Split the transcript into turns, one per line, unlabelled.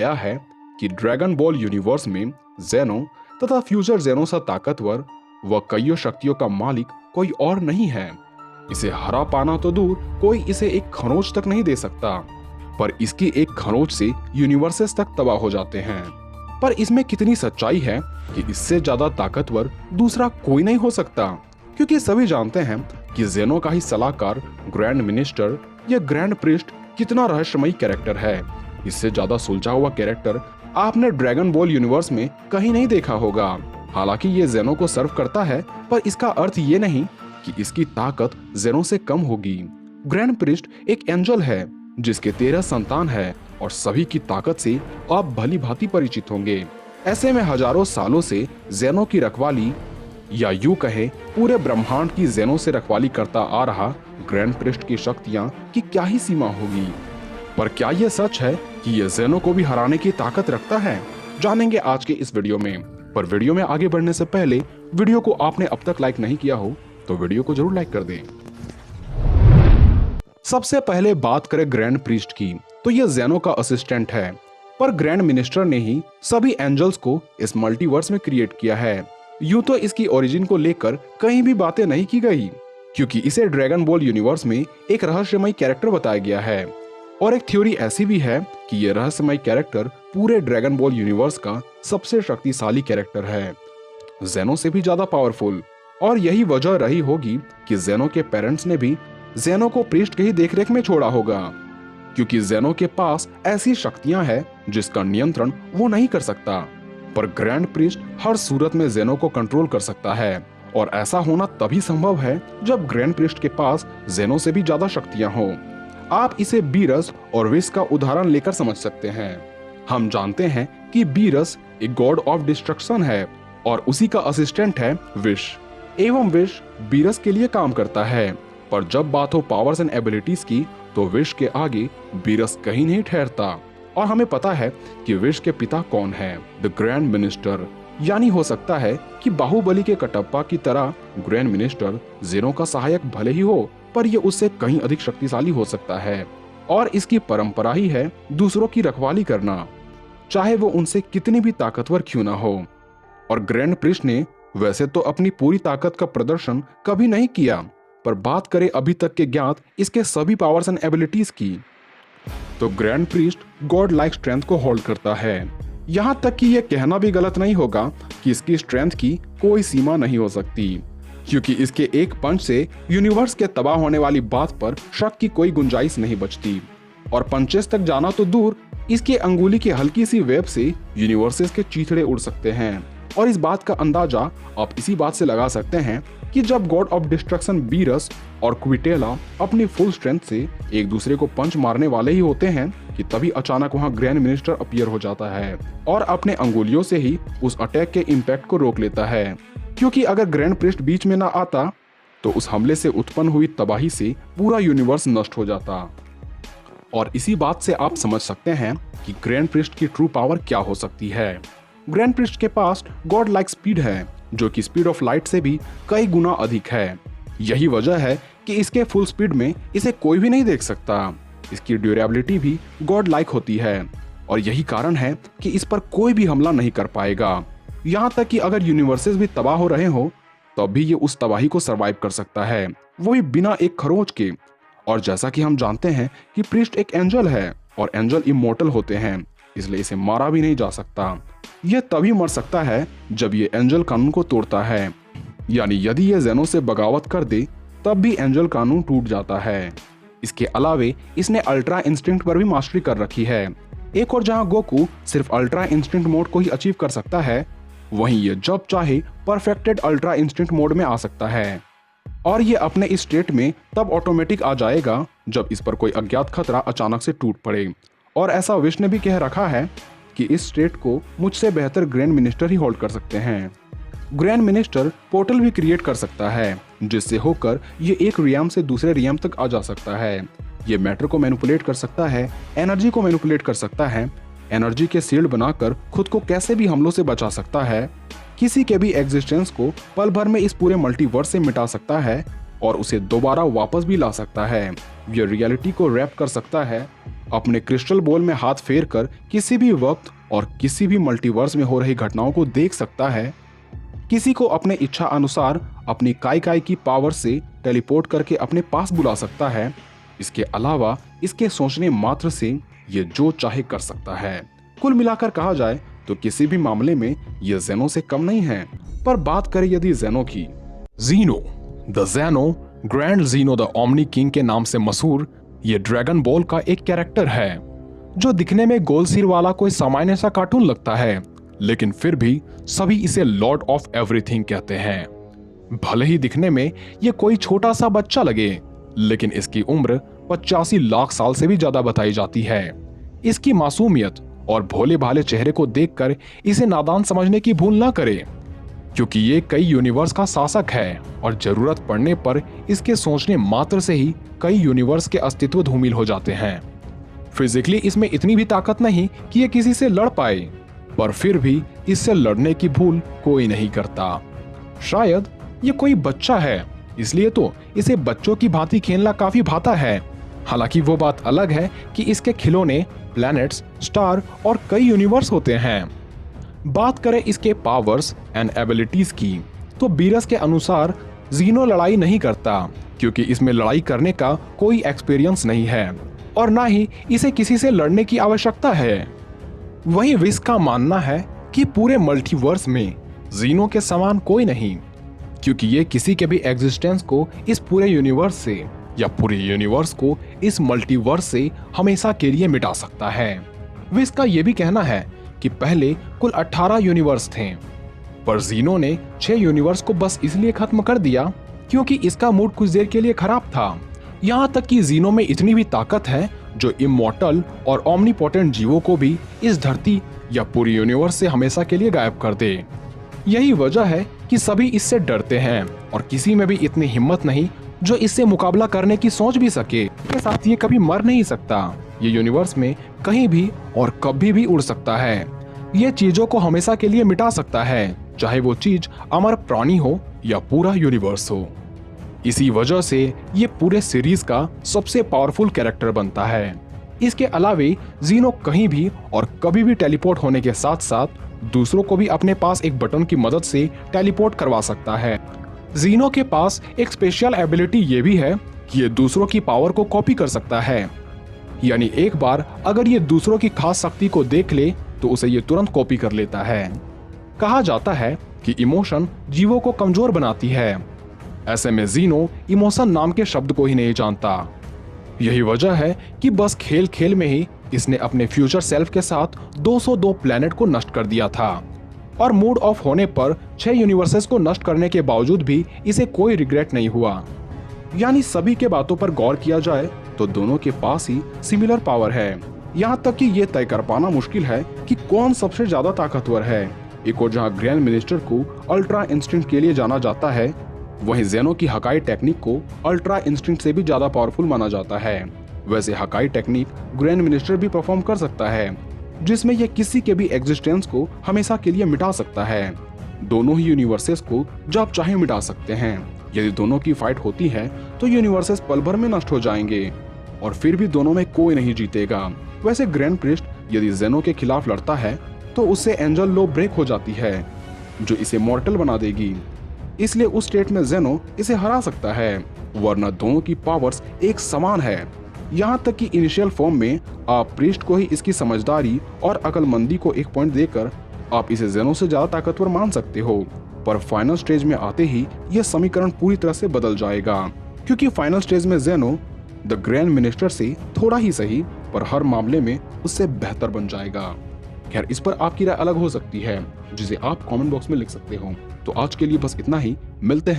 आया है कि ड्रैगन बॉल यूनिवर्स में जेनो तथा फ्यूचर जेनो सा ताकतवर व कईयों शक्तियों का मालिक कोई और नहीं है। इसे हरा पाना तो दूर, कोई इसे एक खरोंच तक नहीं दे सकता, पर इसकी एक खरोंच से यूनिवर्सेस तक तबाह हो जाते हैं। पर इसमें कितनी सच्चाई है कि इससे ज्यादा ताकतवर दूसरा कोई नहीं हो सकता, क्योंकि सभी जानते हैं कि जेनो का ही सलाहकार ग्रैंड मिनिस्टर या ग्रैंड प्रिस्ट कितना रहस्यमयी कैरेक्टर है। इससे ज्यादा सुलझा हुआ कैरेक्टर आपने ड्रैगन बॉल यूनिवर्स में कहीं नहीं देखा होगा। हालांकि ये जेनो को सर्व करता है, पर इसका अर्थ ये नहीं कि इसकी ताकत जेनो से कम होगी। ग्रैंड प्रिस्ट एक एंजल है जिसके 13 संतान है और सभी की ताकत से आप भली भांति परिचित होंगे। ऐसे में हजारों सालों से जेनो की रखवाली, या यूं कहे पूरे ब्रह्मांड की जेनो से रखवाली करता आ रहा ग्रैंड प्रिस्ट की शक्तियां की क्या ही सीमा होगी। पर क्या यह सच है कि यह जेनो को भी हराने की ताकत रखता है? जानेंगे आज के इस वीडियो में। पर वीडियो में आगे बढ़ने से पहले वीडियो को आपने अब तक लाइक नहीं किया हो तो वीडियो को जरूर लाइक कर दें। सबसे पहले बात करें ग्रैंड प्रीस्ट की, तो यह जेनो का असिस्टेंट है, पर ग्रैंड मिनिस्टर ने ही सभी एंजल्स को इस मल्टीवर्स में क्रिएट किया है। यूं तो इसकी ओरिजिन को लेकर कहीं भी बातें नहीं की गई, क्योंकि इसे ड्रैगन बॉल यूनिवर्स में एक रहस्यमयी कैरेक्टर बताया गया है। और एक थ्योरी ऐसी भी है कि यह रहस्यमयी कैरेक्टर पूरे ड्रैगन बॉल यूनिवर्स का सबसे शक्तिशाली कैरेक्टर है, जेनो से भी ज्यादा पावरफुल। और यही वजह रही होगी कि जेनो के पेरेंट्स ने भी जेनो को प्रीस्ट के ही देखरेख में छोड़ा होगा, क्योंकि जेनो के पास ऐसी शक्तियां हैं जिसका नियंत्रण वो नहीं कर सकता। पर ग्रैंड प्रीस्ट हर सूरत में जेनो को कंट्रोल कर सकता है, और ऐसा होना तभी संभव है जब ग्रैंड प्रीस्ट के पास जेनो से भी ज्यादा शक्तियां हो। आप इसे बीरस और विश का उदाहरण लेकर समझ सकते हैं। हम जानते हैं कि बीरस एक गॉड ऑफ डिस्ट्रक्शन है और उसी का असिस्टेंट है विश, एवं विश बीरस के लिए काम करता है। पर जब बात हो पावर्स एंड एबिलिटीज की तो विश के आगे बीरस कहीं नहीं ठहरता। और हमें पता है कि विश के पिता कौन है, द ग्रैंड मिनिस्टर। यानी हो सकता है कि बाहुबली के कटप्पा की तरह ग्रैंड मिनिस्टर जेनो का सहायक भले ही हो, पर यह उससे कहीं अधिक शक्तिशाली हो सकता है। और इसकी परंपरा ही है दूसरों की रखवाली करना, चाहे वो उनसे कितनी भी ताकतवर क्यों ना हो। और ग्रैंड प्रिस्ट ने वैसे तो अपनी पूरी ताकत का प्रदर्शन कभी नहीं किया, पर बात करें अभी तक के ज्ञात इसके सभी पावर्स एंड एबिलिटीज की, तो grand priest God like strength को होल्ड करता है। यहां तक कि यह कहना भी गलत नहीं होगा कि इसकी स्ट्रेंथ की कोई सीमा नहीं हो सकती, क्योंकि इसके एक पंच से यूनिवर्स के तबाह होने वाली बात पर शक की कोई गुंजाइश नहीं बचती। और पंचेस तक जाना तो दूर, इसके अंगुली की हल्की सी वेब से यूनिवर्सेस के चीथड़े उड़ सकते हैं। और इस बात का अंदाजा आप इसी बात से लगा सकते हैं कि जब गॉड ऑफ डिस्ट्रक्शन बीरस और क्विटेला अपनी फुल स्ट्रेंथ से एक दूसरे को पंच मारने वाले ही होते हैं कि तभी अचानक वहां ग्रैंड मिनिस्टर अपीयर हो जाता है और अपने अंगुलियों से ही उस अटैक के इम्पैक्ट को रोक लेता है। क्योंकि अगर ग्रैंड प्रिस्ट बीच में ना आता तो उस हमले से उत्पन्न हुई तबाही से पूरा यूनिवर्स नष्ट हो जाता। और इसी बात से आप समझ सकते हैं कि ग्रैंड प्रिस्ट की ट्रू पावर क्या हो सकती है। ग्रैंड प्रिस्ट के पास गॉड लाइक स्पीड है, जो कि स्पीड ऑफ लाइट से भी कई गुना अधिक है। यही वजह है कि इसके फुल स्पीड में इसे कोई भी नहीं देख सकता। इसकी ड्यूरेबिलिटी भी गॉड लाइक होती है, और यही कारण है कि इस पर कोई भी हमला नहीं कर पाएगा। यहाँ तक कि अगर यूनिवर्सेस भी तबाह हो रहे हो तब भी ये उस तबाही को सरवाइव कर सकता है, वो भी बिना एक खरोंच के। और जैसा कि हम जानते हैं कि प्रीस्ट एक एंजल है और एंजल इमोर्टल होते हैं, इसलिए इसे मारा भी नहीं जा सकता। यह तभी मर सकता है जब ये एंजल कानून को तोड़ता है, यानी यदि ये जेनो से बगावत कर दे तब भी एंजल कानून टूट जाता है। इसके अलावे इसने अल्ट्रा इंस्टिंक्ट पर भी मास्टरी कर रखी है। एक और जहां गोकू सिर्फ अल्ट्रा इंस्टिंक्ट मोड को ही अचीव कर सकता है, वहीं ये जब चाहे परफेक्टेड अल्ट्रा इंस्टिंक्ट मोड में आ सकता है। और ये अपने इस स्टेट में तब ऑटोमेटिक आ जाएगा जब इस पर कोई अज्ञात खतरा अचानक से टूट पड़े। और ऐसा विश ने भी कह रखा है कि इस स्टेट को मुझसे बेहतर ग्रैंड मिनिस्टर ही होल्ड कर सकते हैं। ग्रैंड मिनिस्टर पोर्टल भी क्रिएट कर सकता है, जिससे होकर ये एक रियम से दूसरे रियम तक आ जा सकता है। ये मैटर को मैनिपुलेट कर सकता है, एनर्जी को मैनिपुलेट कर सकता है, एनर्जी के शील्ड बनाकर खुद को कैसे भी हमलों से बचा सकता है, किसी के भी एग्जिस्टेंस को पल भर में इस पूरे मल्टीवर्स से मिटा सकता है और उसे दोबारा वापस भी ला सकता है। ये रियलिटी को रैप कर सकता है अपने क्रिस्टल बॉल में हाथ फेर कर किसी भी वक्त और किसी भी मल्टीवर्स में हो रही घटनाओं को देख सकता है, किसी को अपने इच्छा अनुसार अपनी काई काई की पावर से टेलीपोर्ट करके अपने पास बुला सकता है। इसके अलावा इसके सोचने मात्र से ये जो चाहे कर सकता है। कुल मिलाकर कहा जाए तो किसी भी मामले में ये जेनो से कम नहीं है। पर बात करें यदि जेनो की, Zeno the Zeno, grand Zeno the omni king के नाम से मशहूर ये ड्रैगन बॉल का एक कैरेक्टर है जो दिखने में गोल सिर वाला कोई सामान्य सा कार्टून लगता है, लेकिन फिर भी सभी इसे लॉर्ड ऑफ एवरीथिंग कहते हैं। भले ही दिखने में ये कोई छोटा सा बच्चा लगे, लेकिन इसकी उम्र 85 लाख साल से भी ज्यादा बताई जाती है। इसकी मासूमियत और भोले भाले चेहरे को देखकर इसे नादान समझने की भूल ना करें, क्योंकि ये कई यूनिवर्स का शासक है और जरूरत पड़ने पर इसके सोचने मात्र से ही कई यूनिवर्स के अस्तित्व धूमिल हो जाते हैं। फिजिकली इसमें इतनी भी ताकत नहीं कि ये किसी से लड़ पाए, पर फिर भी इससे लड़ने की भूल कोई नहीं करता। शायद ये कोई बच्चा है, इसलिए तो इसे बच्चों की भांति खेलना काफी भाता है। हालांकि वो बात अलग है कि इसके खिलौने, प्लैनेट्स, स्टार और कई यूनिवर्स होते हैं। बात करें इसके पावर्स एंड एबिलिटीज की, तो बीरस के अनुसार जीनो लड़ाई नहीं करता, क्योंकि इसमें लड़ाई करने का कोई एक्सपीरियंस नहीं है और ना ही इसे किसी से लड़ने की आवश्यकता है। वहीं विस का मानना है कि पूरे मल्टीवर्स में जीनो के समान कोई नहीं, क्योंकि ये किसी के भी एग्जिस्टेंस को इस पूरे यूनिवर्स से या पूरे यूनिवर्स को इस मल्टीवर्स से हमेशा के लिए मिटा सकता है। विस का ये भी कहना है कि पहले कुल 18 यूनिवर्स थे, पर जीनो ने 6 यूनिवर्स को बस इसलिए खत्म कर दिया क्योंकि इसका मूड कुछ देर के लिए खराब था। यहाँ तक कि जीनो में इतनी भी ताकत है जो इमॉर्टल और ओमनीपोटेंट जीवों को भी इस धरती या पूरी यूनिवर्स से हमेशा के लिए गायब कर दे। यही वजह है कि सभी इससे डरते हैं और किसी में भी इतनी हिम्मत नहीं जो इससे मुकाबला करने की सोच भी सके। इसके साथ ये कभी मर नहीं सकता, ये यूनिवर्स में कहीं भी और कभी भी उड़ सकता है। ये चीजों को हमेशा के लिए मिटा सकता है, चाहे वो चीज अमर प्राणी हो या पूरा यूनिवर्स हो। इसी वजह से ये पूरे सीरीज का सबसे पावरफुल कैरेक्टर बनता है। इसके अलावे जीनो कहीं भी और कभी भी टेलीपोर्ट होने के साथ साथ दूसरों को भी अपने पास एक बटन की मदद से टेलीपोर्ट करवा सकता है। जीनो के पास एक स्पेशल एबिलिटी ये भी है कि ये दूसरों की पावर को कॉपी कर सकता है, यानी एक बार अगर ये दूसरों की खास शक्ति को देख ले तो उसे ये तुरंत कॉपी कर लेता है। कहा जाता है कि इमोशन जीवों को कमजोर बनाती है। ऐसे में जीनो इमोशन नाम के शब्द को ही नहीं जानता। यही वजह है कि बस खेल खेल में ही इसने अपने फ्यूचर सेल्फ के साथ 202 प्लेनेट को नष्ट कर दिया था और मूड ऑफ होने पर 6 यूनिवर्सेस को नष्ट करने के बावजूद भी इसे कोई रिग्रेट नहीं हुआ। यानी सभी के बातों पर गौर किया जाए तो दोनों के पास ही सिमिलर पावर है। यहाँ तक कि ये तय कर पाना मुश्किल है कि कौन सबसे ज्यादा ताकतवर है। एक और जहाँ ग्रैंड मिनिस्टर को अल्ट्रा इंस्टिंक्ट के लिए जाना जाता है, वहीं जेनो की हकाई टेक्निक को अल्ट्रा इंस्टिंक्ट से भी ज्यादा पावरफुल माना जाता है। वैसे हकाई टेक्निक ग्रैंड मिनिस्टर भी परफॉर्म कर सकता है, जिसमें यह किसी के भी एग्जिस्टेंस को हमेशा के लिए मिटा सकता है। दोनों ही यूनिवर्सेस को जब चाहे मिटा सकते हैं। यदि दोनों की फाइट होती है तो यूनिवर्सेस पल भर में नष्ट हो जाएंगे और फिर भी दोनों में कोई नहीं जीतेगा। वैसे ग्रैंड प्रिस्ट यदि जेनो के खिलाफ लड़ता है तो उससे एंजल लॉ ब्रेक हो जाती है, जो इसे मॉर्टल बना देगी। इसलिए उस स्टेट में जेनो इसे हरा सकता है, वरना दोनों की पावर्स एक समान है। यहाँ तक कि इनिशियल फॉर्म में आप प्रीस्ट को ही इसकी समझदारी और अकलमंदी को एक पॉइंट देकर आप इसे जेनो से ज्यादा ताकतवर मान सकते हो, पर फाइनल स्टेज में आते ही यह समीकरण पूरी तरह से बदल जाएगा, क्योंकि फाइनल स्टेज में जेनो द ग्रैंड मिनिस्टर से थोड़ा ही सही पर हर मामले में उससे बेहतर बन जाएगा। खैर, इस पर आपकी राय अलग हो सकती है, जिसे आप कमेंट बॉक्स में लिख सकते हो। तो आज के लिए बस इतना ही, मिलते हैं